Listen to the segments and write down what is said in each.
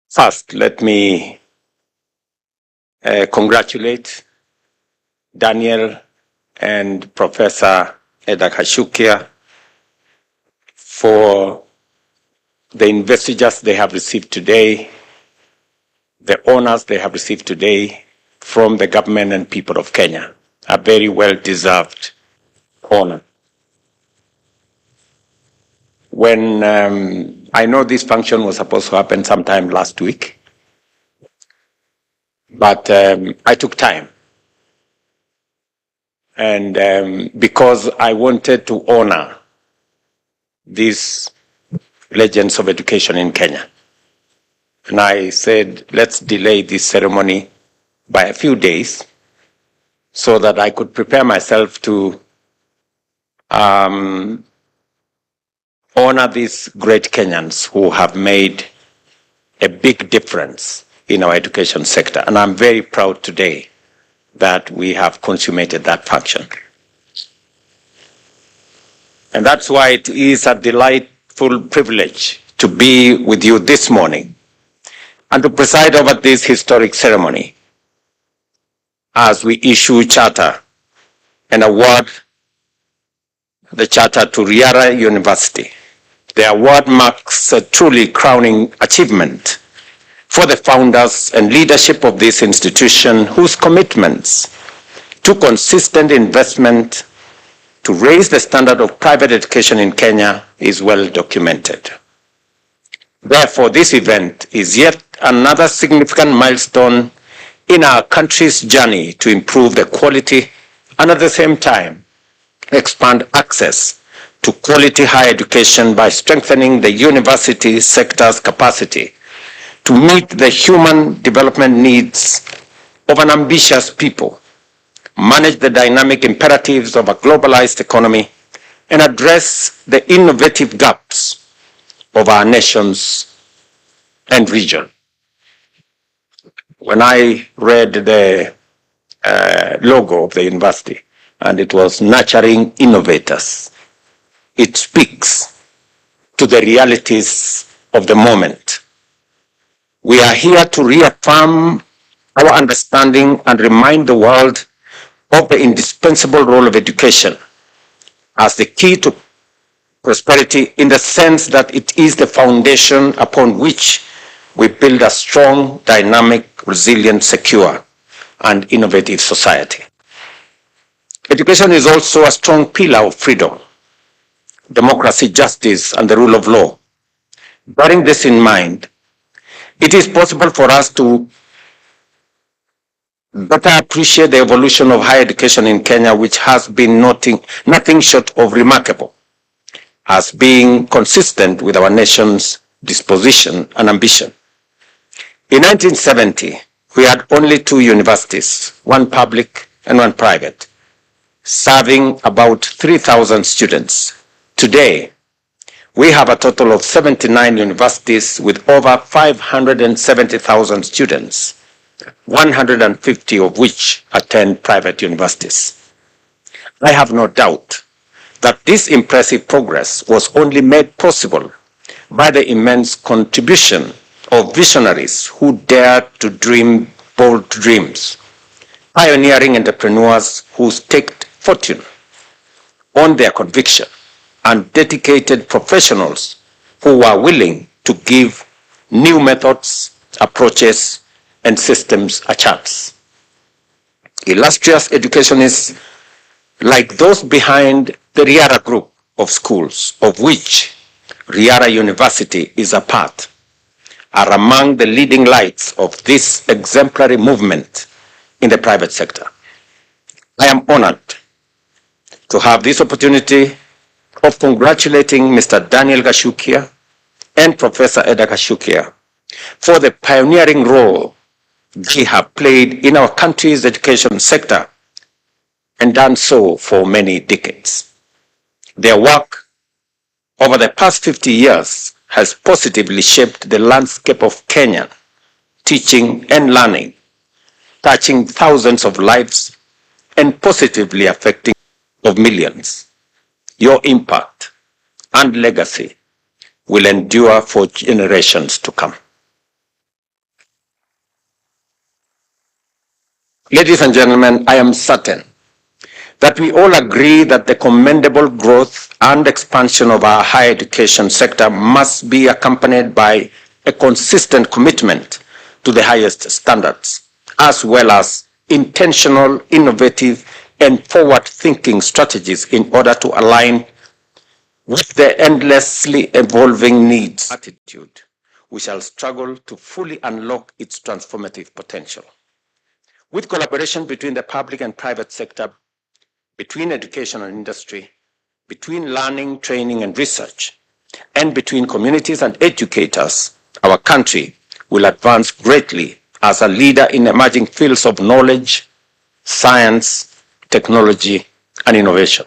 First, let me congratulate Daniel and Professor Edakashukia for the investitures they have received today, the honors they have received today from the government and people of Kenya. A very well-deserved honor. When I know this function was supposed to happen sometime last week, but I took time. And because I wanted to honor these legends of education in Kenya. And I said, let's delay this ceremony by a few days so that I could prepare myself to honor these great Kenyans who have made a big difference in our education sector. And I'm very proud today that we have consummated that function. And that's why it is a delightful privilege to be with you this morning and to preside over this historic ceremony as we issue charter and award the charter to Riara University. The award marks a truly crowning achievement for the founders and leadership of this institution, whose commitments to consistent investment to raise the standard of private education in Kenya is well documented. Therefore, this event is yet another significant milestone in our country's journey to improve the quality and at the same time expand access to quality higher education by strengthening the university sector's capacity to meet the human development needs of an ambitious people, manage the dynamic imperatives of a globalized economy, and address the innovative gaps of our nations and region. When I read the logo of the university, and it was nurturing innovators, it speaks to the realities of the moment. We are here to reaffirm our understanding and remind the world of the indispensable role of education as the key to prosperity, in the sense that it is the foundation upon which we build a strong, dynamic, resilient, secure, and innovative society. Education is also a strong pillar of freedom, democracy, justice, and the rule of law. Bearing this in mind, it is possible for us to better appreciate the evolution of higher education in Kenya, which has been nothing short of remarkable, as being consistent with our nation's disposition and ambition. In 1970, we had only 2 universities, one public and one private, serving about 3,000 students. Today, we have a total of 79 universities with over 570,000 students, 150 of which attend private universities. I have no doubt that this impressive progress was only made possible by the immense contribution of visionaries who dared to dream bold dreams, pioneering entrepreneurs who staked fortune on their conviction, and dedicated professionals who were willing to give new methods, approaches, and systems a chance. Illustrious educationists like those behind the Riara group of schools, of which Riara University is a part, are among the leading lights of this exemplary movement in the private sector. I am honored to have this opportunity of congratulating Mr. Daniel Gashukia and Professor Eda Gashukia for the pioneering role they have played in our country's education sector and done so for many decades. Their work over the past 50 years has positively shaped the landscape of Kenyan teaching and learning, touching thousands of lives and positively affecting of millions. Your impact and legacy will endure for generations to come. Ladies and gentlemen, I am certain that we all agree that the commendable growth and expansion of our higher education sector must be accompanied by a consistent commitment to the highest standards, as well as intentional, innovative, and forward-thinking strategies in order to align with the endlessly evolving needs. Attitude, we shall struggle to fully unlock its transformative potential. With collaboration between the public and private sector, between education and industry, between learning, training, and research, and between communities and educators, our country will advance greatly as a leader in emerging fields of knowledge, science, technology, and innovation.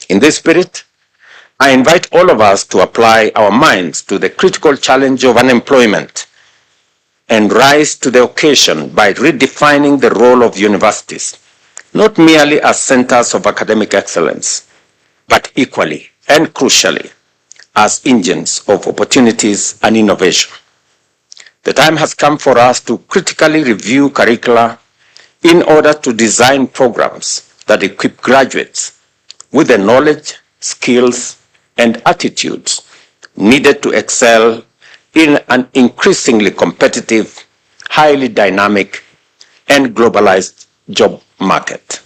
In this spirit, I invite all of us to apply our minds to the critical challenge of unemployment and rise to the occasion by redefining the role of universities, not merely as centers of academic excellence, but equally and crucially as engines of opportunities and innovation. The time has come for us to critically review curricula in order to design programs that equip graduates with the knowledge, skills, and attitudes needed to excel in an increasingly competitive, highly dynamic, and globalized job market.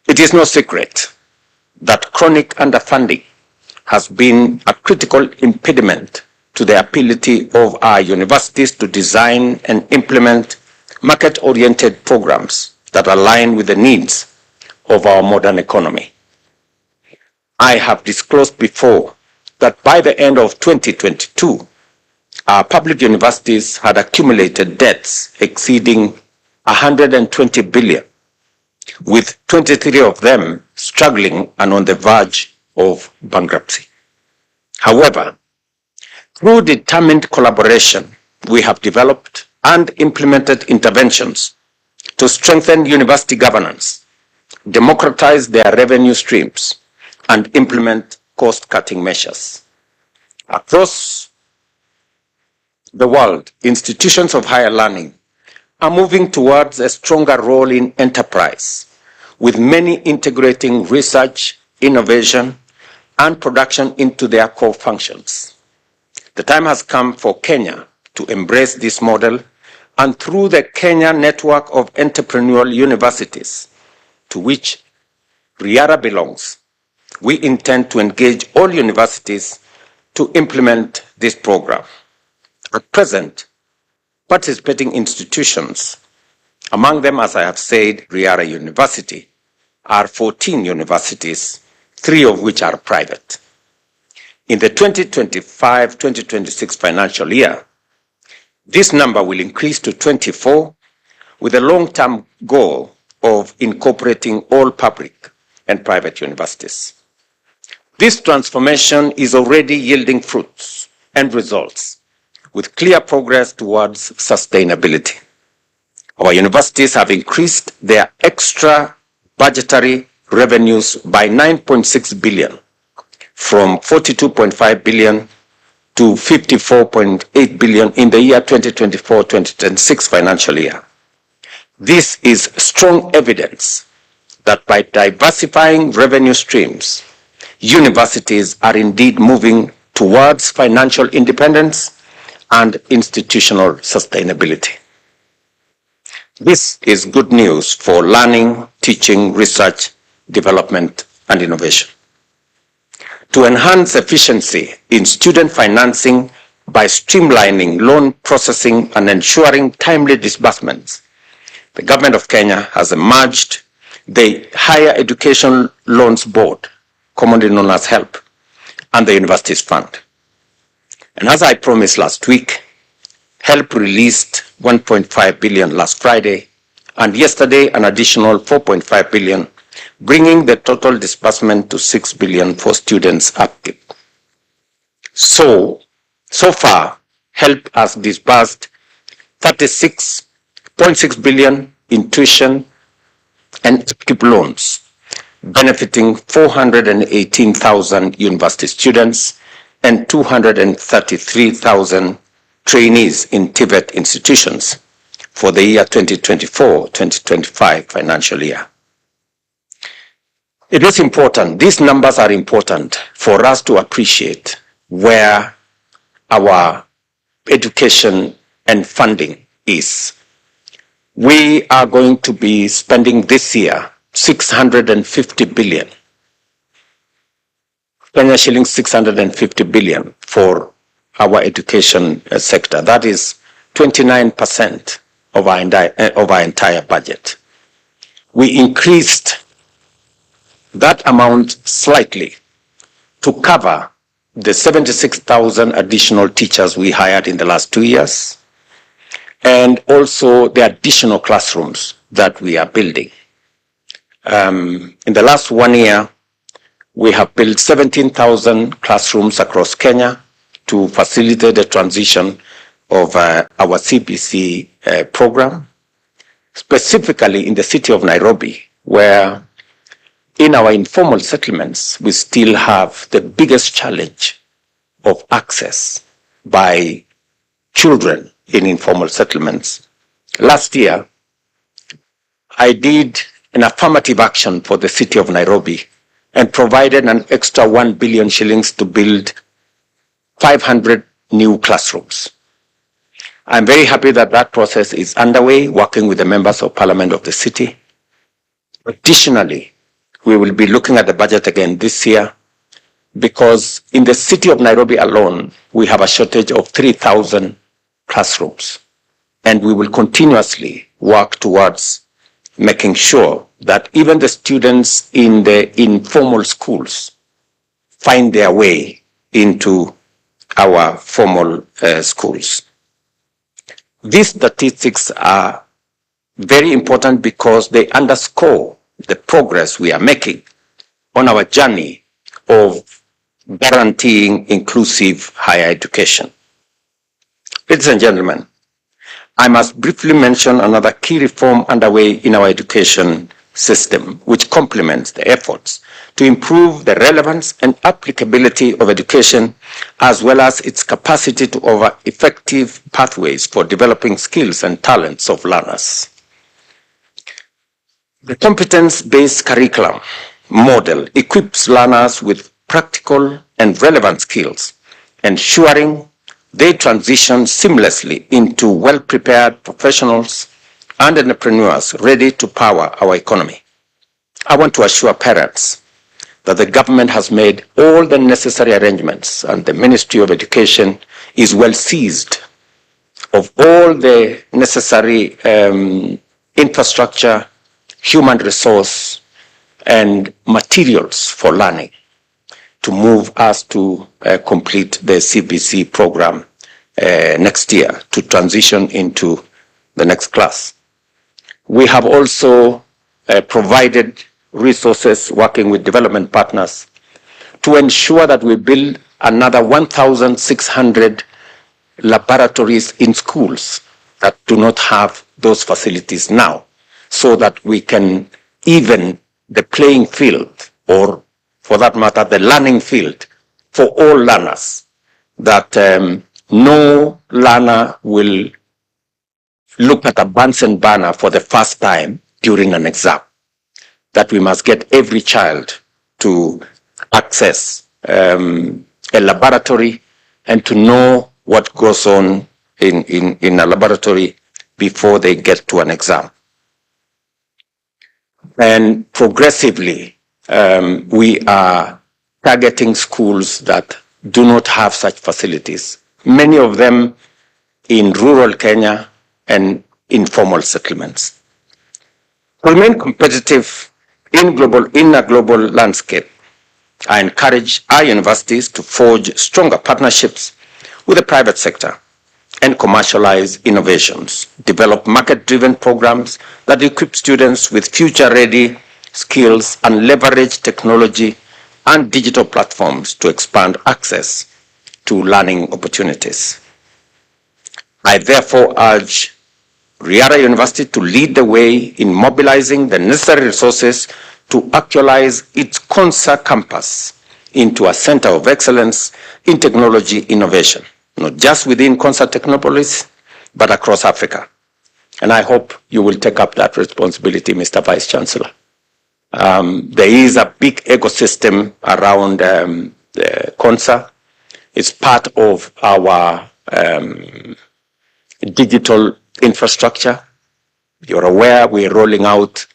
It is no secret that chronic underfunding has been a critical impediment to the ability of our universities to design and implement market-oriented programs that align with the needs of our modern economy. I have disclosed before that by the end of 2022, our public universities had accumulated debts exceeding 120 billion, with 23 of them struggling and on the verge of bankruptcy. However, through determined collaboration, we have developed and implemented interventions to strengthen university governance, democratize their revenue streams, and implement cost-cutting measures. Across the world, institutions of higher learning are moving towards a stronger role in enterprise, with many integrating research, innovation, and production into their core functions. The time has come for Kenya to embrace this model, and through the Kenya network of entrepreneurial universities, to which Riara belongs, we intend to engage all universities to implement this program. At present, participating institutions, among them, as I have said, Riara University, are 14 universities, 3 of which are private. In the 2025-2026 financial year, this number will increase to 24, with a long-term goal of incorporating all public and private universities. This transformation is already yielding fruits and results, with clear progress towards sustainability. Our universities have increased their extra budgetary revenues by 9.6 billion, from 42.5 billion to 54.8 billion in the year 2024-2026 financial year. This is strong evidence that by diversifying revenue streams, universities are indeed moving towards financial independence and institutional sustainability. This is good news for learning, teaching, research, development, and innovation. To enhance efficiency in student financing by streamlining loan processing and ensuring timely disbursements, the Government of Kenya has emerged the Higher Education Loans Board, commonly known as HELP, and the Universities Fund. And as I promised last week, HELP released 1.5 billion last Friday, and yesterday an additional 4.5 billion, bringing the total disbursement to 6 billion for students active. So far, HELP has disbursed 36.6 billion in tuition and active loans, benefiting 418,000 university students and 233,000 trainees in TVET institutions for the year 2024-2025 financial year. It is important, these numbers are important for us to appreciate where our education and funding is. We are going to be spending this year 650 billion, Kenya shillings 650 billion for our education sector. That is 29% of our entire budget. We increased that amount slightly to cover the 76,000 additional teachers we hired in the last 2 years, and also the additional classrooms that we are building. In the last 1 year, we have built 17,000 classrooms across Kenya to facilitate the transition of our CBC program, specifically in the city of Nairobi, where in our informal settlements, we still have the biggest challenge of access by children in informal settlements. Last year, I did an affirmative action for the city of Nairobi and provided an extra 1 billion shillings to build 500 new classrooms. I'm very happy that that process is underway, working with the members of parliament of the city. Additionally, we will be looking at the budget again this year, because in the city of Nairobi alone, we have a shortage of 3,000 classrooms. And we will continuously work towards making sure that even the students in the informal schools find their way into our formal schools. These statistics are very important because they underscore the progress we are making on our journey of guaranteeing inclusive higher education. Ladies and gentlemen, I must briefly mention another key reform underway in our education system, which complements the efforts to improve the relevance and applicability of education, as well as its capacity to offer effective pathways for developing skills and talents of learners. The competence-based curriculum model equips learners with practical and relevant skills, ensuring they transition seamlessly into well-prepared professionals and entrepreneurs ready to power our economy. I want to assure parents that the government has made all the necessary arrangements, and the Ministry of Education is well seized of all the necessary infrastructure, human resource, and materials for learning to move us to complete the CBC program next year, to transition into the next class. We have also provided resources working with development partners to ensure that we build another 1,600 laboratories in schools that do not have those facilities now, so that we can even the playing field, or for that matter, the learning field for all learners, that no learner will look at a Bunsen burner for the first time during an exam, that we must get every child to access a laboratory and to know what goes on in a laboratory before they get to an exam. And progressively, we are targeting schools that do not have such facilities, many of them in rural Kenya and informal settlements. To remain competitive in a global landscape, I encourage our universities to forge stronger partnerships with the private sector and commercialize innovations, develop market-driven programs that equip students with future-ready skills, and leverage technology and digital platforms to expand access to learning opportunities. I therefore urge Riara University to lead the way in mobilizing the necessary resources to actualize its Konsa campus into a center of excellence in technology innovation, not just within Konsa Technopolis, but across Africa. And I hope you will take up that responsibility, Mr. Vice Chancellor. There is a big ecosystem around Konsa. It's part of our digital infrastructure. You're aware we're rolling out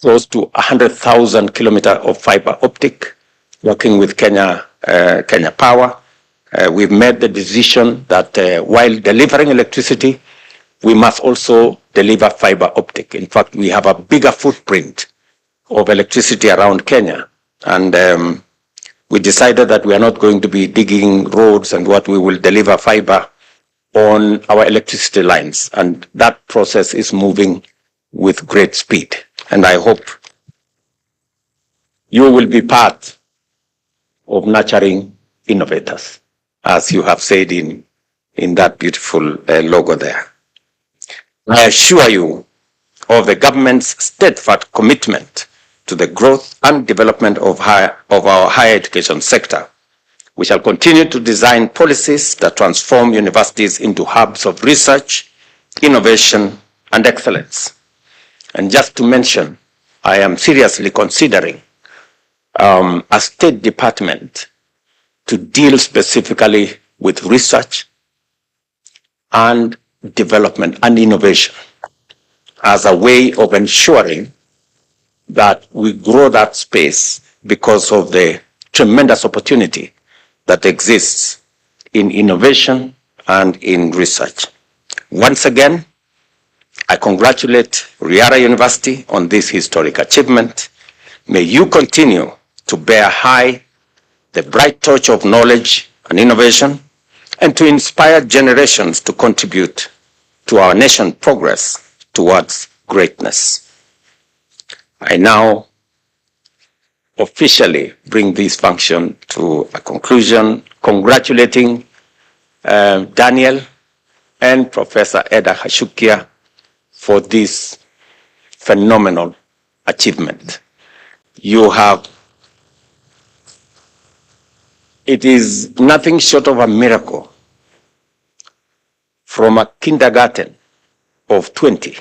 close to 100,000 kilometers of fiber optic, working with Kenya Power. We've made the decision that while delivering electricity, we must also deliver fiber optic. In fact, we have a bigger footprint of electricity around Kenya. And we decided that we are not going to be digging roads and what we will deliver fiber on our electricity lines. And that process is moving with great speed. And I hope you will be part of nurturing innovators, as you have said in that beautiful logo there. I assure you of the government's steadfast commitment to the growth and development of our higher education sector. We shall continue to design policies that transform universities into hubs of research, innovation, and excellence. And just to mention, I am seriously considering a state department to deal specifically with research and development and innovation as a way of ensuring that we grow that space because of the tremendous opportunity that exists in innovation and in research. Once again, I congratulate Riara University on this historic achievement. May you continue to bear high the bright torch of knowledge and innovation, and to inspire generations to contribute to our nation's progress towards greatness. I now officially bring this function to a conclusion, congratulating Daniel and Professor Eda Hashukia for this phenomenal achievement. It is nothing short of a miracle from a kindergarten of 20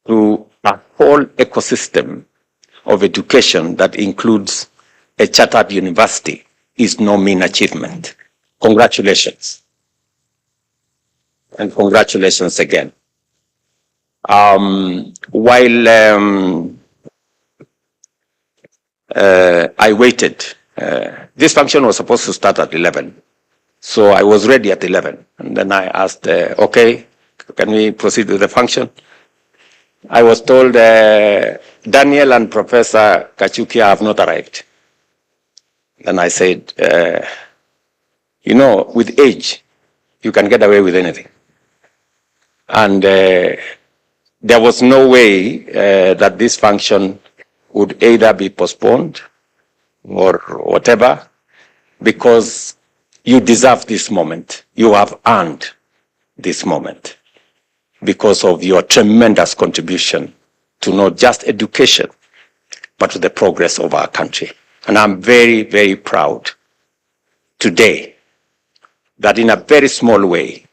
to a whole ecosystem of education that includes a chartered university is no mean achievement. Congratulations. And congratulations again. While I waited, this function was supposed to start at 11. So I was ready at 11. And then I asked, okay, can we proceed with the function? I was told Daniel and Professor Kachukia have not arrived. Then I said, you know, with age, you can get away with anything. And there was no way that this function would either be postponed or whatever, because you deserve this moment. You have earned this moment because of your tremendous contribution to not just education, but to the progress of our country. And I'm very, very proud today that in a very small way,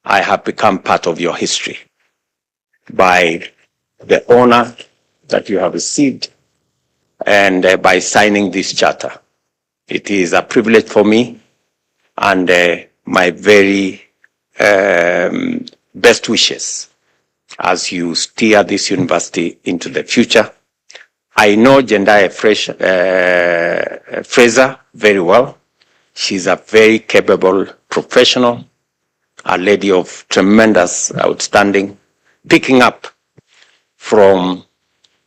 I have become part of your history by the honor that you have received and by signing this charter. It is a privilege for me, and my very best wishes as you steer this university into the future. I know Jendai Fraser very well. She's a very capable professional, a lady of tremendous outstanding, picking up from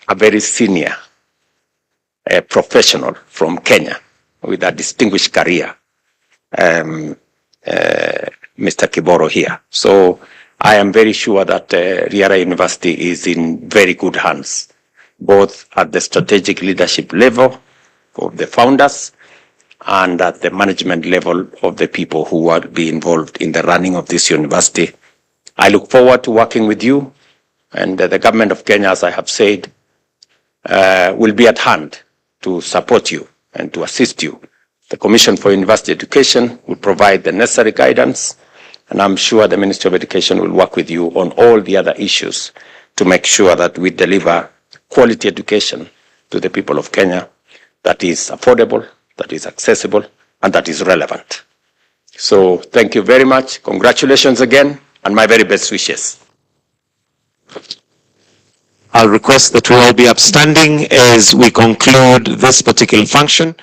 a very senior professional from Kenya with a distinguished career, Mr. Kiboro here. So I am very sure that Riara University is in very good hands, both at the strategic leadership level of the founders and at the management level of the people who will be involved in the running of this university. I look forward to working with you And the government of Kenya, as I have said, will be at hand to support you and to assist you. The Commission for University Education will provide the necessary guidance, and I'm sure the Ministry of Education will work with you on all the other issues to make sure that we deliver quality education to the people of Kenya that is affordable, that is accessible, and that is relevant. So thank you very much. Congratulations again, and my very best wishes. I'll request that we all be upstanding as we conclude this particular function.